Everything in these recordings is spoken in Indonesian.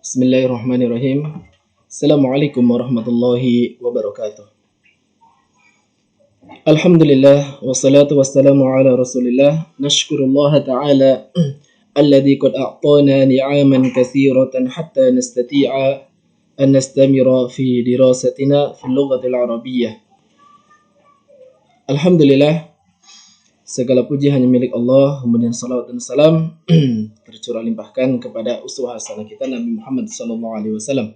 Bismillahirrahmanirrahim. Assalamualaikum warahmatullahi wabarakatuh. Alhamdulillah wassalatu wassalamu ala Rasulillah. Nashkurullah ta'ala alladhi qad a'tana ni'aman katsiratan hatta nastati'a an nastamira fi dirasatina fil lughatil arabiyyah. Alhamdulillah, segala puji hanya milik Allah, kemudian salawat dan salam tercurah limpahkan kepada uswah hasanah kita Nabi Muhammad SAW.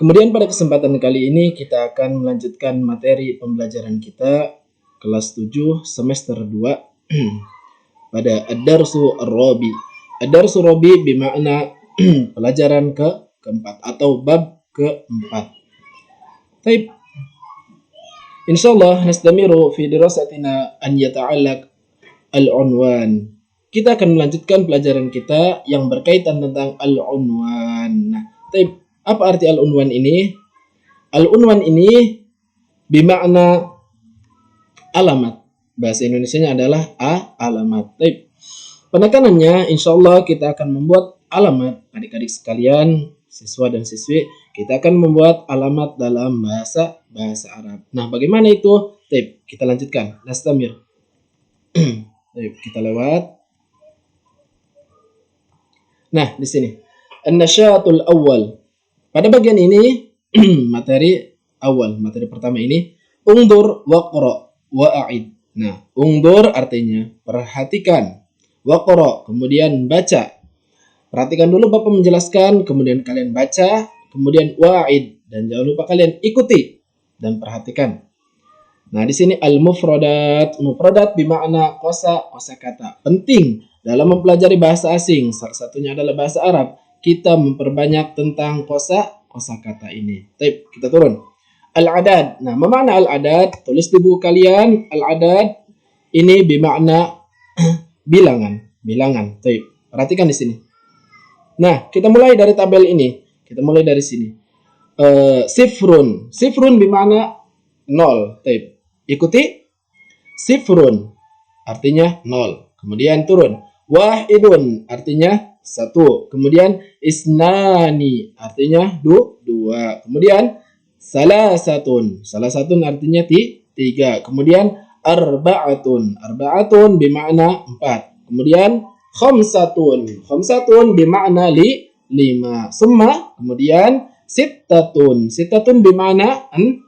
Kemudian pada kesempatan kali ini kita akan melanjutkan materi pembelajaran kita kelas 7 semester 2 pada Ad-Darsu Ar-Rabi. Ad-Darsu Rabi bermakna pelajaran keempat atau bab keempat. Baik. Insyaallah nastamiru fi dirasatina an yata'allaq al-unwan. Kita akan melanjutkan pelajaran kita yang berkaitan tentang al-unwan. Nah, apa arti al-unwan ini? Al-unwan ini bermakna alamat. Bahasa Indonesianya adalah alamat. Penekanannya insyaallah kita akan membuat alamat. Adik-adik sekalian, siswa dan siswi, kita akan membuat alamat dalam bahasa Arab. Nah, bagaimana itu? Kita lanjutkan. Nastamir. Kita lewat. Nah, di sini. An-nasyatul awal. Pada bagian ini materi awal, materi pertama ini, ungdur waqra wa a'id. Nah, ungdur artinya perhatikan. Waqra kemudian baca. Perhatikan dulu Bapak menjelaskan, kemudian kalian baca, kemudian wa'id, dan jangan lupa kalian ikuti dan perhatikan. Nah, di sini al-mufradat. Mufradat bermakna kosakata. Penting dalam mempelajari bahasa asing, salah satunya adalah bahasa Arab. Kita memperbanyak tentang kosakata ini. Kita turun. Al-adad. Nah, memakna al-adad, tulis di buku kalian. Al-adad ini bermakna bilangan. Perhatikan di sini. Nah, kita mulai dari tabel ini. Kita mulai dari sini. Sifrun. Sifrun bermakna 0. Ikuti. Sifrun artinya 0. Kemudian turun. Wahidun artinya 1. Kemudian isnani artinya 2. Kemudian salasatun. Salasatun artinya 3. Kemudian arba'atun. Arba'atun bermakna 4. Kemudian khamsatun bermakna 5. Summa kemudian sittatun bermakna 6.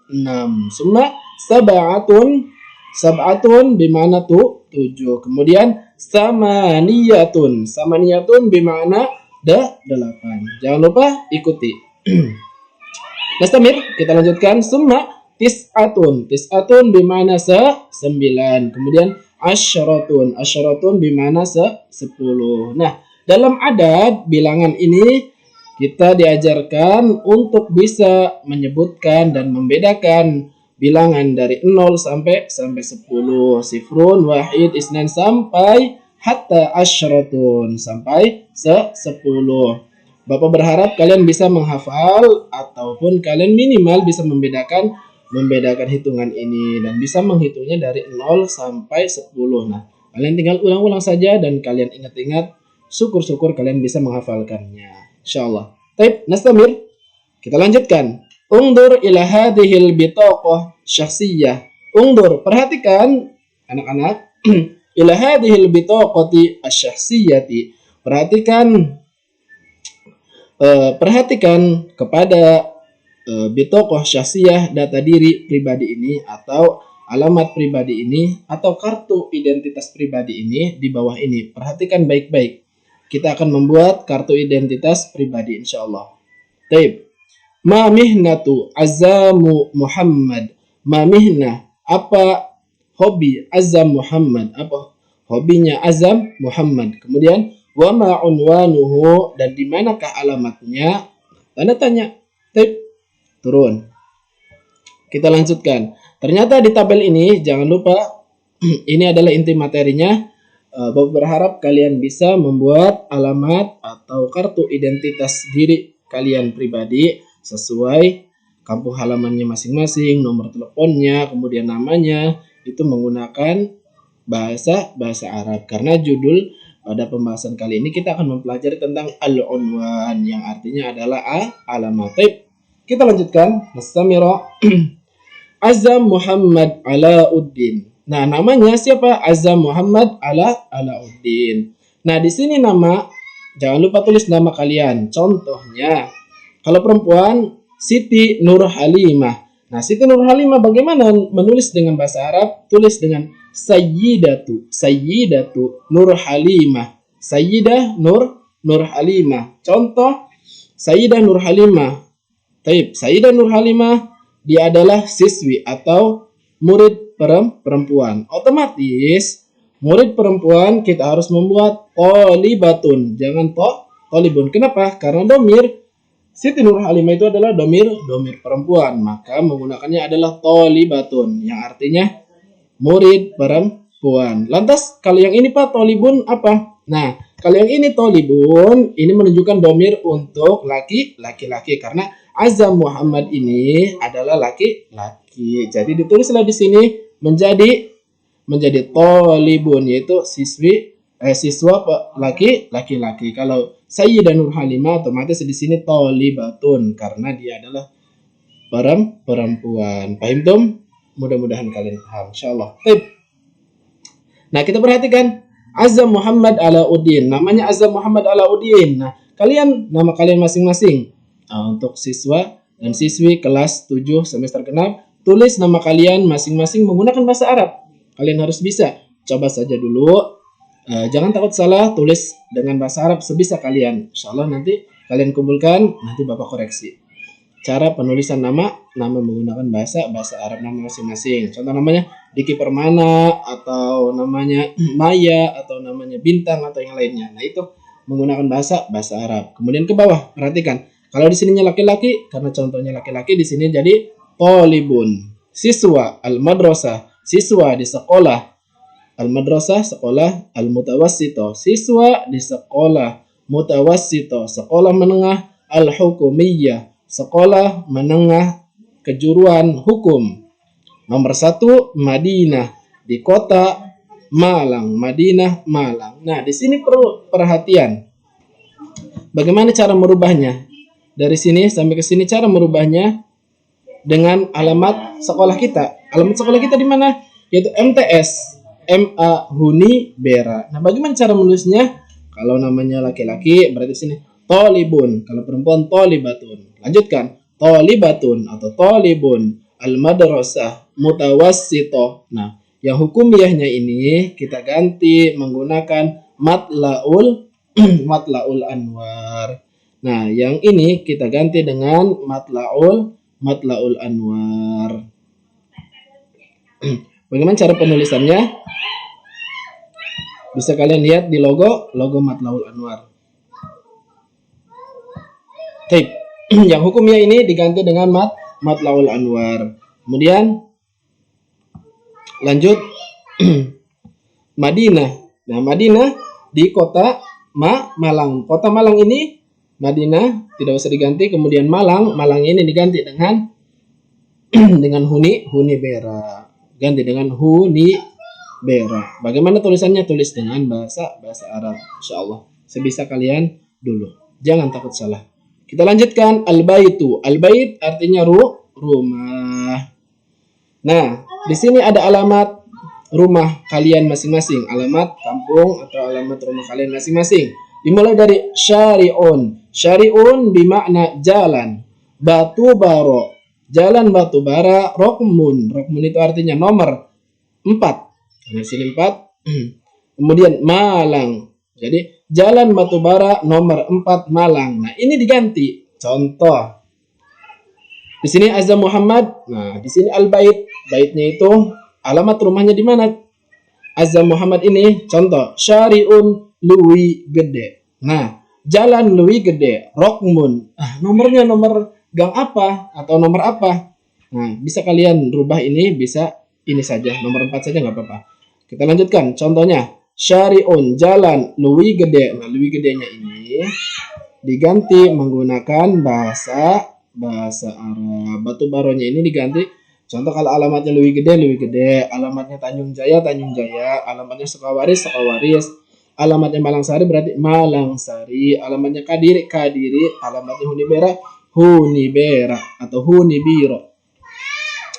Summa sab'atun bermakna 7. Kemudian samaniyatun bermakna 8. Jangan lupa ikuti. Nastamir, kita lanjutkan. Summa tis'atun bermakna 9. Kemudian asyaratun bermakna 10. Nah, dalam adad bilangan ini kita diajarkan untuk bisa menyebutkan dan membedakan bilangan dari 0 sampai 10. Sifrun, wahid, isnan sampai hatta asyaratun, sampai 10. Bapak berharap kalian bisa menghafal ataupun kalian minimal bisa membedakan hitungan ini dan bisa menghitungnya dari 0 sampai 10. Nah, kalian tinggal ulang-ulang saja dan kalian ingat-ingat, syukur-syukur kalian bisa menghafalkannya. Insyaallah. Nastamir. Kita lanjutkan. Ungdur ila hadhil bitaqah syakhsiyah. Ungdur, perhatikan anak-anak, ila hadhil bitaqati asy-syakhsiyati. Perhatikan kepada bitaqah syakhsiyah, data diri pribadi ini atau alamat pribadi ini atau kartu identitas pribadi ini di bawah ini. Perhatikan baik-baik. Kita akan membuat kartu identitas pribadi insyaallah. Ma mihnatu azamu Muhammad. Ma mihnah, apa hobi Azam Muhammad? Apa hobinya Azam Muhammad? Kemudian wa ma unwanuhu, dan di manakah alamatnya? Tanda tanya. Turun. Kita lanjutkan. Ternyata di tabel ini jangan lupa ini adalah inti materinya. Bapak berharap kalian bisa membuat alamat atau kartu identitas diri kalian pribadi sesuai kampung halamannya masing-masing, nomor teleponnya, kemudian namanya, itu menggunakan bahasa Arab. Karena judul pada pembahasan kali ini kita akan mempelajari tentang al-unwan yang artinya adalah alamat. Kita lanjutkan. Mustamira. Azam Muhammad Alauddin. Nah, namanya siapa? Azam Muhammad Alauddin. Nah, di sini nama, jangan lupa tulis nama kalian. Contohnya, kalau perempuan Siti Nur Halimah. Nah, Siti Nur Halimah bagaimana menulis dengan bahasa Arab? Tulis dengan Sayyidatu Nur Halimah. Sayyidah Nur Halimah. Contoh Sayyidah Nur Halimah. Taib, Sayyidah Nur Halimah dia adalah siswi atau murid perempuan. Otomatis murid perempuan kita harus membuat tolibatun, jangan tolibun. Kenapa? Karena domir Siti Nur Halimah itu adalah domir perempuan, maka menggunakannya adalah tolibatun yang artinya murid perempuan. Lantas kalau yang ini Pak tolibun apa? Nah, kalau yang ini tolibun ini menunjukkan domir untuk laki-laki karena Azam Muhammad ini adalah laki-laki. Jadi ditulislah di sini menjadi tolibun yaitu siswa laki-laki. Kalau Sayyidah Nur Halimah otomatis di sini tolibatun karena dia adalah perempuan. Paham tum? Mudah-mudahan kalian paham insyaallah. Nah, kita perhatikan Azam Muhammad Alauddin. Namanya Azam Muhammad Alauddin. Nah, nama kalian masing-masing. Nah, untuk siswa dan siswi kelas 7 semester genap, tulis nama kalian masing-masing menggunakan bahasa Arab. Kalian harus bisa. Coba saja dulu. Jangan takut salah, tulis dengan bahasa Arab sebisa kalian. Insyaallah nanti kalian kumpulkan, nanti Bapak koreksi. Cara penulisan nama menggunakan bahasa Arab nama masing-masing. Contoh namanya Diki Permana atau namanya Maya atau namanya Bintang atau yang lainnya. Nah, itu menggunakan bahasa Arab. Kemudian ke bawah, perhatikan. Kalau di sininya laki-laki, karena contohnya laki-laki di sini jadi tolibun. Siswa al-madrasah, siswa di sekolah. Al-madrasah sekolah, al-mutawassito siswa di sekolah mutawassito sekolah menengah, al-hukumiyah sekolah menengah kejuruan hukum. Nomor 1 Madinah di kota Malang, Madinah Malang. Nah, di sini perlu perhatian. Bagaimana cara merubahnya? Dari sini sampai ke sini cara merubahnya dengan alamat sekolah kita. Alamat sekolah kita di mana? Yaitu MTS. MA Huni Bera. Nah, bagaimana cara menulisnya? Kalau namanya laki-laki berarti sini tolibun. Kalau perempuan tolibatun. Lanjutkan. Tolibatun atau tolibun al-madrasah mutawassito. Nah, yang hukumiyahnya ini kita ganti menggunakan matlaul anwar. Nah, yang ini kita ganti dengan matlaul anwar. Bagaimana cara penulisannya? Bisa kalian lihat di logo Matlaul Anwar. Tape. Yang hukumnya ini diganti dengan Matlaul Anwar. Kemudian lanjut Madinah. Nah, Madinah di kota Malang. Kota Malang ini Madinah tidak usah diganti. Kemudian Malang ini diganti dengan Huni Bera. Ganti dengan Huni Bera. Bagaimana tulisannya? Tulis dengan bahasa Arab. Insyaallah. Sebisa kalian dulu. Jangan takut salah. Kita lanjutkan al-baitu. Al-bait artinya rumah. Nah, di sini ada alamat rumah kalian masing-masing. Alamat kampung atau alamat rumah kalian masing-masing. Dimulai dari syari'un. Syari'un bermakna jalan. Batu baro. Jalan batu bara. Rokmun. Rokmun itu artinya nomor 4. Di sini 4. Kemudian Malang. Jadi jalan batubara nomor 4 Malang. Nah, ini diganti. Contoh. Di sini Azam Muhammad. Nah, di sini Al-Bait. Baitnya itu alamat rumahnya di mana? Azam Muhammad ini contoh Syari'un Lui Gede. Nah, jalan Lui Gede, Rokmun. Nomornya nomor gang apa atau nomor apa? Nah, bisa kalian rubah ini, bisa ini saja, nomor 4 saja nggak apa-apa. Kita lanjutkan. Contohnya, Syari'un, jalan Lui Gede. Nah, Lui Gedenya ini diganti menggunakan bahasa Arab. Batu baronya ini diganti. Contoh kalau alamatnya Lui Gede, alamatnya Tanjung Jaya, alamatnya Sukawaris. alamatnya Malangsari berarti Malangsari, alamatnya Kadiri, Kadiri, alamatnya Hunibera, Hunibera atau Hunibiro.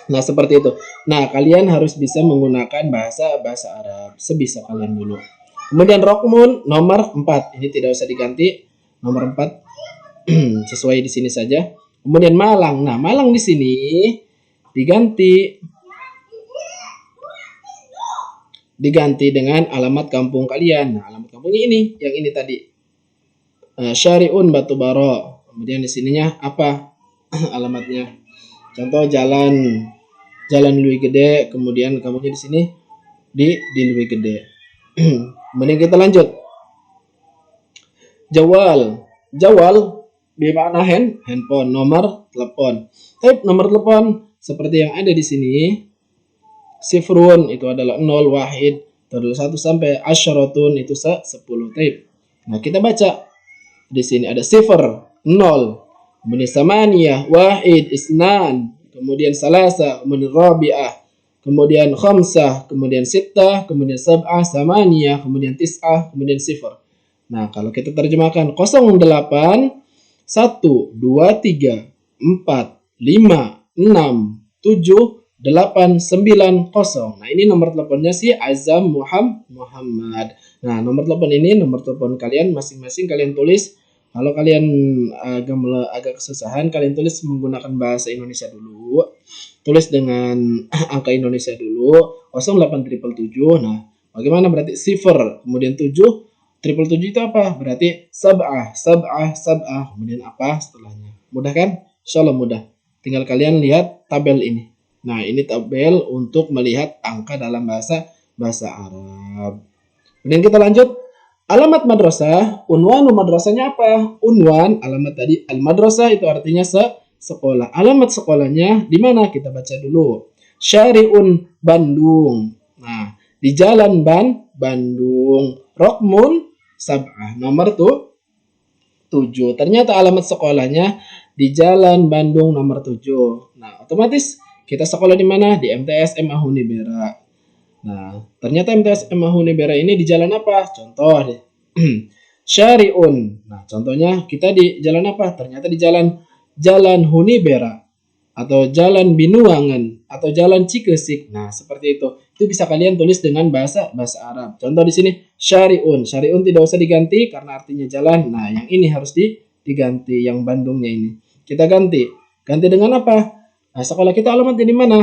Nah, seperti itu. Nah, kalian harus bisa menggunakan bahasa Arab sebisa kalian dulu. Kemudian Rokmun nomor 4. Ini tidak usah diganti. Nomor 4 sesuai di sini saja. Kemudian Malang. Nah, Malang di sini diganti dengan alamat kampung kalian. Nah, alamat kampungnya ini, yang ini tadi. Syariun Batubaro. Kemudian di sininya apa alamatnya? Contoh Jalan Lui Gede, kemudian kampungnya di sini di Lui Gede. Kemudian kita lanjut. Jawal bermakna handphone, nomor telepon. Type nomor telepon seperti yang ada di sini. Sifrun itu adalah 0, wahid itu adalah 1 sampai asyaratun itu 10 type. Nah, kita baca di sini ada sifr 0, kemudian samaniyah, wahid, isnan, kemudian salasa, kemudian rabi'ah, kemudian khamsah, kemudian sittah, kemudian sab'ah, samaniyah, kemudian tis'ah, kemudian sifr. Nah, kalau kita terjemahkan 08 1 2 3 4 5 6 7 8 9 0. Nah, ini nomor teleponnya si Azam Muhammad. Nah, nomor telepon ini nomor telepon kalian masing-masing kalian tulis. Kalau kalian agak kesusahan, kalian tulis menggunakan bahasa Indonesia dulu. Tulis dengan angka Indonesia dulu 08777. Nah, bagaimana berarti sifar, kemudian 777 itu apa? Berarti sab'ah. Kemudian apa setelahnya? Mudah kan? Insyaallah mudah. Tinggal kalian lihat tabel ini. Nah, ini tabel untuk melihat angka dalam bahasa Arab. Kemudian kita lanjut. Alamat madrasah, unwanu madrasahnya apa? Unwan, alamat tadi al-madrasah itu artinya sekolah. Alamat sekolahnya di mana? Kita baca dulu. Syari'un Bandung. Nah, di Jalan Bandung. Rokmun sab'ah. Nomor 7. Ternyata alamat sekolahnya di Jalan Bandung nomor 7. Nah, otomatis kita sekolah di mana? Di MTS MA Hunibera. Nah, ternyata MTS MA Hunibera ini di jalan apa? Contoh deh. Syari'un. Nah, contohnya kita di jalan apa? Ternyata di Jalan Hunibera atau Jalan Binuangan atau Jalan Cikesik. Nah, seperti itu. Itu bisa kalian tulis dengan bahasa Arab. Contoh di sini Syari'un. Syari'un tidak usah diganti karena artinya jalan. Nah, yang ini harus diganti, yang Bandungnya ini. Kita ganti. Ganti dengan apa? Nah, sekolah kita alamatnya di mana?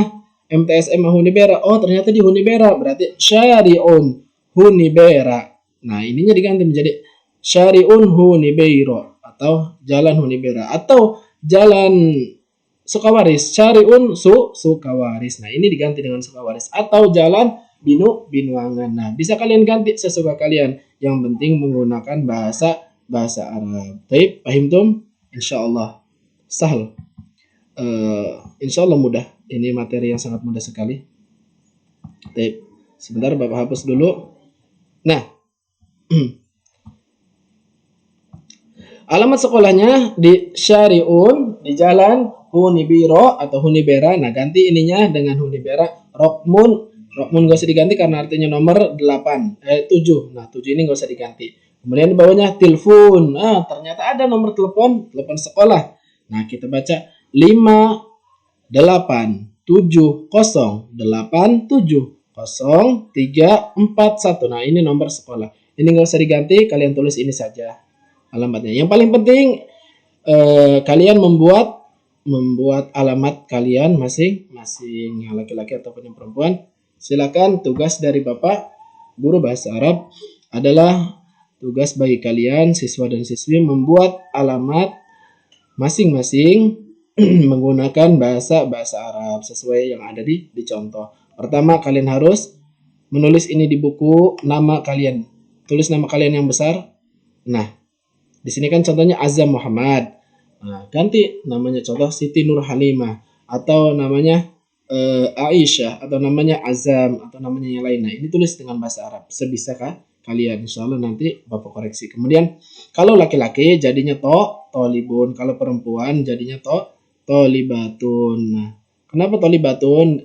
MTS MA Hunibera. Oh, ternyata di Hunibera. Berarti Syari'un Hunibera. Nah, ininya diganti menjadi Syari'un Hunibero atau Jalan Hunibera atau Jalan Sukawaris. Syari'un Sukawaris. Nah, ini diganti dengan Sukawaris atau Jalan Binuangan. Nah, bisa kalian ganti sesuka kalian. Yang penting menggunakan bahasa Arab. Baik, paham tum? Insyaallah sahal. Insyaallah mudah. Ini materi yang sangat mudah sekali. Baik, sebentar Bapak hapus dulu. Nah, alamat sekolahnya di Syari'un di Jalan Hunibiro atau Hunibera. Nah, ganti ininya dengan Hunibera. Rokmun gak usah diganti karena artinya nomor 7. Nah, 7 ini gak usah diganti. Kemudian di bawahnya telepon. Nah, ternyata ada nomor telepon sekolah. Nah, kita baca 5 8 7 0 8 7 0 3 4 1. Nah, ini nomor sekolah. Ini nggak usah diganti, kalian tulis ini saja alamatnya. Yang paling penting kalian membuat alamat kalian masing-masing, yang laki-laki ataupun yang perempuan. Silakan, tugas dari Bapak guru bahasa Arab adalah tugas bagi kalian siswa dan siswi membuat alamat masing-masing menggunakan bahasa Arab sesuai yang ada di contoh. Pertama, kalian harus menulis ini di buku, nama kalian. Tulis nama kalian yang besar. Nah, di sini kan contohnya Azam Muhammad. Nah, ganti namanya contoh Siti Nur Halimah atau namanya Aisyah atau namanya Azam atau namanya yang lain. Nah, ini tulis dengan bahasa Arab. Sebisakah kalian? Insyaallah nanti Bapak koreksi. Kemudian kalau laki-laki jadinya tolibun, kalau perempuan jadinya tolibatun. Nah, kenapa tolibatun?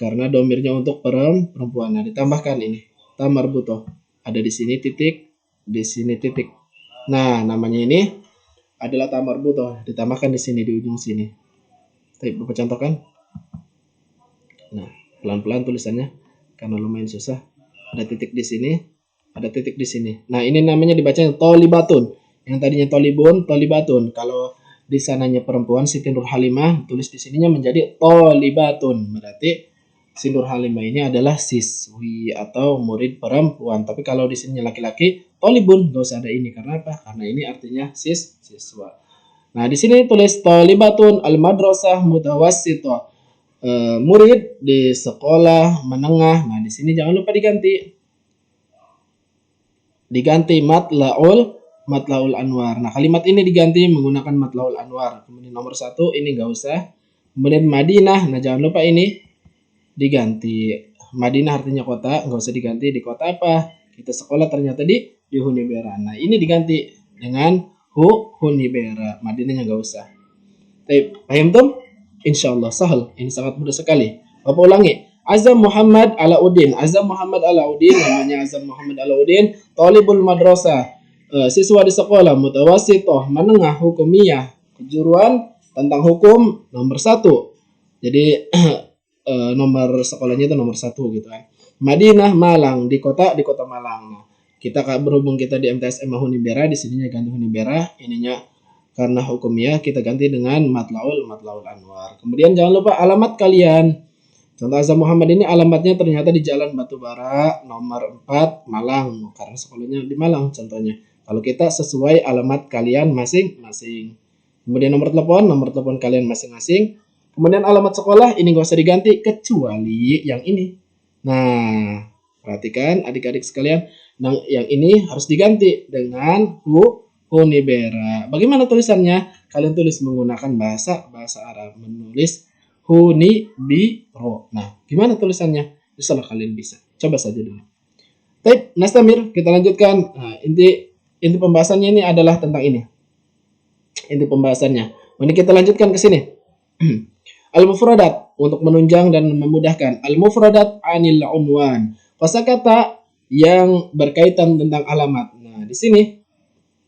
Karena domirnya untuk perempuan. Nah, ditambahkan ini tamar butoh. ada di sini titik, di sini titik. Nah, namanya ini adalah ta marbutoh, ditambahkan di sini di ujung sini. Baik, Bapak contohkan. Nah, pelan-pelan tulisannya karena lumayan susah. Ada titik di sini, ada titik di sini. Nah, ini namanya dibacanya tolibatun. Yang tadinya tolibun, tolibatun. Kalau di sananya perempuan Siti Nur Halimah, tulis di sininya menjadi tolibatun. Berarti Siti Nur Halimah ini adalah siswi atau murid perempuan. Tapi kalau di sini laki-laki, tolibun, gak usah ada ini. Karena apa? Karena ini artinya siswa. Nah, di sini tulis tolibatun al-madrasah mutawassithah. Murid di sekolah menengah. Nah, di sini jangan lupa diganti matlaul anwar. Nah, kalimat ini diganti menggunakan matlaul anwar. Kemudian nomor 1 ini nggak usah. Kemudian Madinah. Nah, jangan lupa ini diganti. Madinah artinya kota, nggak usah diganti di kota apa. Kita sekolah ternyata di Hunibera. Nah, ini diganti dengan Hunibera. Madinahnya nggak usah. Paham tuh? Insyaallah sahal. Ini sangat mudah sekali. Bapak ulangi. Azam Muhammad Alauddin. Azam Muhammad Alauddin, namanya Azam Muhammad Alauddin, talibul madrasah. Siswa di sekolah mutawassithah, menengah hukumiyah, kejuruan tentang hukum nomor 1. Jadi nomor sekolahnya itu nomor 1 gitu kan. Madinah Malang, di kota Malang. Nah, kita berhubung kita di MTSM Hunibera, di sininya ganti Hunibera, ininya karena hukumnya kita ganti dengan matlaul anwar. Kemudian jangan lupa alamat kalian. Contoh Azam Muhammad ini alamatnya ternyata di Jalan Batubara nomor 4 Malang, karena sekolahnya di Malang contohnya. Kalau kita sesuai alamat kalian masing-masing. Kemudian nomor telepon kalian masing-masing. Kemudian alamat sekolah ini gak usah diganti kecuali yang ini. Nah, perhatikan adik-adik sekalian, nah yang ini harus diganti dengan Hunibera. Bagaimana tulisannya? Kalian tulis menggunakan bahasa Arab, menulis Hunibiro. Nah, gimana tulisannya? Insyaallah kalian bisa. Coba saja dulu. Baik, Nastamir, kita lanjutkan. Nah, inti pembahasannya ini adalah tentang ini. Inti pembahasannya. Ini kita lanjutkan ke sini. Al-mufradat, untuk menunjang dan memudahkan. Al-mufradat anil unwan. Kosakata yang berkaitan tentang alamat. Nah, di sini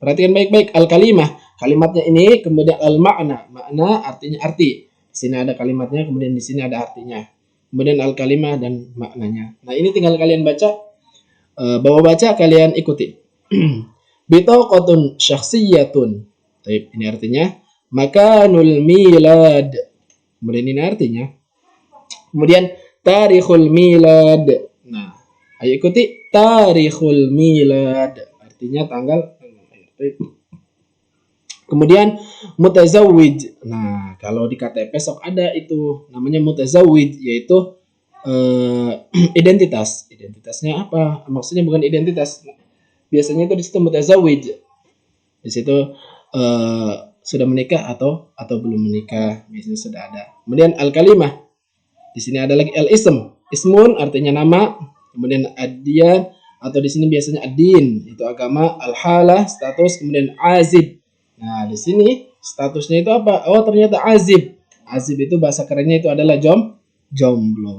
perhatikan baik-baik. Al-kalimah, kalimatnya ini, kemudian al-makna, makna artinya arti. Di sini ada kalimatnya, kemudian di sini ada artinya. Kemudian al-kalimah dan maknanya. Nah, ini tinggal kalian baca. Bawa baca, kalian ikuti. Bitaqatun syakhsiyatun. Ini artinya makanul milad. Kemudian ini artinya. Kemudian tarikhul milad. Nah, ayo ikuti tarikhul milad. Artinya tanggal. Kemudian mutazawwij. Nah, kalau di KTP sok ada itu namanya mutazawwij, yaitu identitas. Identitasnya apa? Maksudnya bukan identitas. Biasanya itu di situ mutazawwij. Di situ sudah menikah atau belum menikah, biasanya sudah ada. Kemudian al-kalimah. Di sini ada lagi al-ism. Ismun artinya nama, kemudian ad-diyan atau di sini biasanya ad-din, itu agama, al-halah status, kemudian azib. Nah, di sini statusnya itu apa? Oh, ternyata azib. Azib itu bahasa kerennya itu adalah jomblo.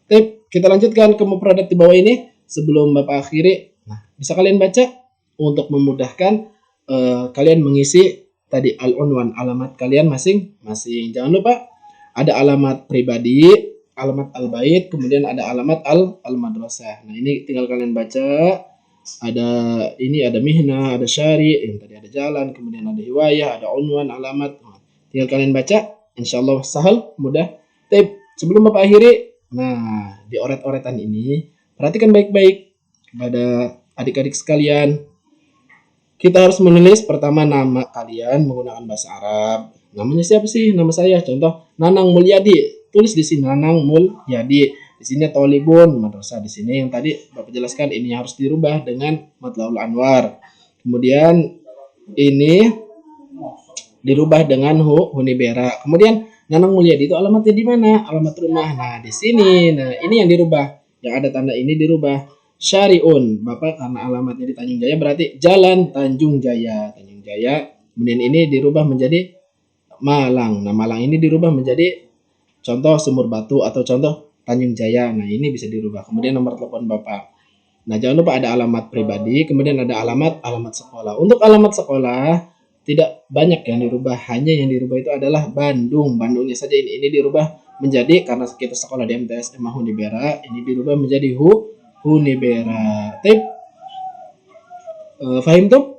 Tip, kita lanjutkan ke mufradat di bawah ini sebelum Bapak akhiri. Nah, bisa kalian baca untuk memudahkan kalian mengisi tadi al-unwan, alamat kalian masing-masing. Jangan lupa ada alamat pribadi, alamat al-bait, kemudian ada alamat al-madrasah. Nah, ini tinggal kalian baca. Ada mihna, ada syari, yang tadi ada jalan, kemudian ada hiwayah, ada unwan, alamat. Nah, tinggal kalian baca, insyaallah sahal, mudah. Tip, sebelum Bapak akhiri, nah, di oret-oretan ini perhatikan baik-baik kepada adik-adik sekalian. Kita harus menulis pertama nama kalian menggunakan bahasa Arab. Namanya siapa sih? Nama saya. Contoh Nanang Mulyadi. Tulis di sini Nanang Mulyadi. Di sini Tolibun madrasah. Di sini yang tadi Bapak jelaskan ini harus dirubah dengan Matlaul Anwar. Kemudian ini dirubah dengan Hunibera. Kemudian Nanang Mulyadi itu alamatnya di mana? Alamat rumah. Nah, di sini. Nah, ini yang dirubah. Yang ada tanda ini dirubah. Syariun, Bapak karena alamatnya di Tanjung Jaya berarti Jalan Tanjung Jaya. Tanjung Jaya. Kemudian ini dirubah menjadi Malang. Nah, Malang ini dirubah menjadi contoh Sumur Batu atau contoh Tanjung Jaya. Nah, ini bisa dirubah. Kemudian nomor telepon Bapak. Nah, jangan lupa ada alamat pribadi, kemudian ada alamat sekolah. Untuk alamat sekolah tidak banyak yang dirubah, hanya yang dirubah itu adalah Bandungnya saja ini dirubah menjadi, karena kita sekolah di MTS Emma Hunibera, ini dirubah menjadi Hunibera. Tip, fahim tuh?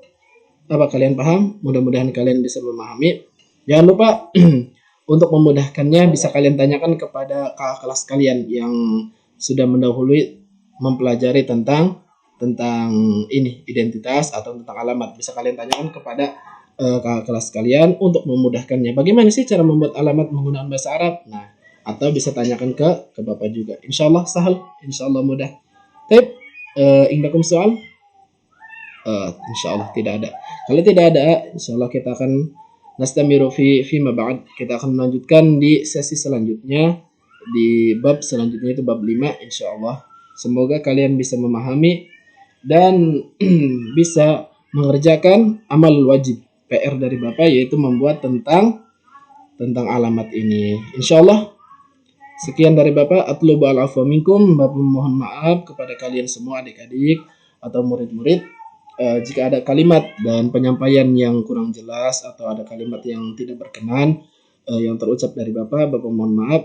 Apa kalian paham? Mudah-mudahan kalian bisa memahami. Jangan lupa untuk memudahkannya bisa kalian tanyakan kepada kakak kelas kalian yang sudah mendahului mempelajari tentang ini identitas atau tentang alamat. Bisa kalian tanyakan kepada kakak kelas kalian untuk memudahkannya. Bagaimana sih cara membuat alamat menggunakan bahasa Arab? Nah, atau bisa tanyakan ke Bapak juga. Insya Allah sahal, insya Allah mudah. Tip, indakum soal? Insya Allah tidak ada. Kalau tidak ada, insya Allah kita akan nastamiru fi ba'd. Kita akan melanjutkan di sesi selanjutnya, di bab selanjutnya itu bab 5 insya Allah. Semoga kalian bisa memahami dan bisa mengerjakan amal wajib PR dari Bapak, yaitu membuat tentang alamat ini. Insya Allah. Sekian dari Bapak. Atlubu al-afwa minkum. Bapak mohon maaf kepada kalian semua adik-adik atau murid-murid jika ada kalimat dan penyampaian yang kurang jelas atau ada kalimat yang tidak berkenan yang terucap dari Bapak mohon maaf.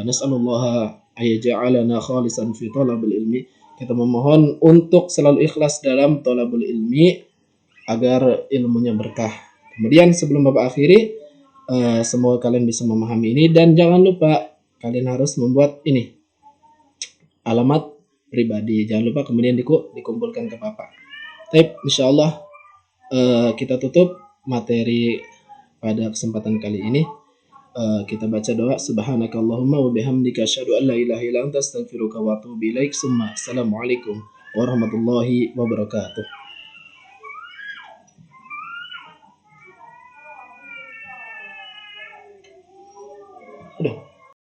Nas'alullaha ayyaja'alana khalisan fi thalabil ilmi. Kita memohon untuk selalu ikhlas dalam thalabul ilmi agar ilmunya berkah. Kemudian sebelum Bapak akhiri, semoga kalian bisa memahami ini, dan jangan lupa kalian harus membuat ini alamat pribadi. Jangan lupa kemudian dikumpulkan ke Bapak. Baik, insya Allah kita tutup materi pada kesempatan kali ini. Kita baca doa. Subhanakallahumma wa bihamdika asyhadu an la ilaha illa anta astaghfiruka wa atubu ilaik. Summa assalamualaikum warahmatullahi wabarakatuh. Udah.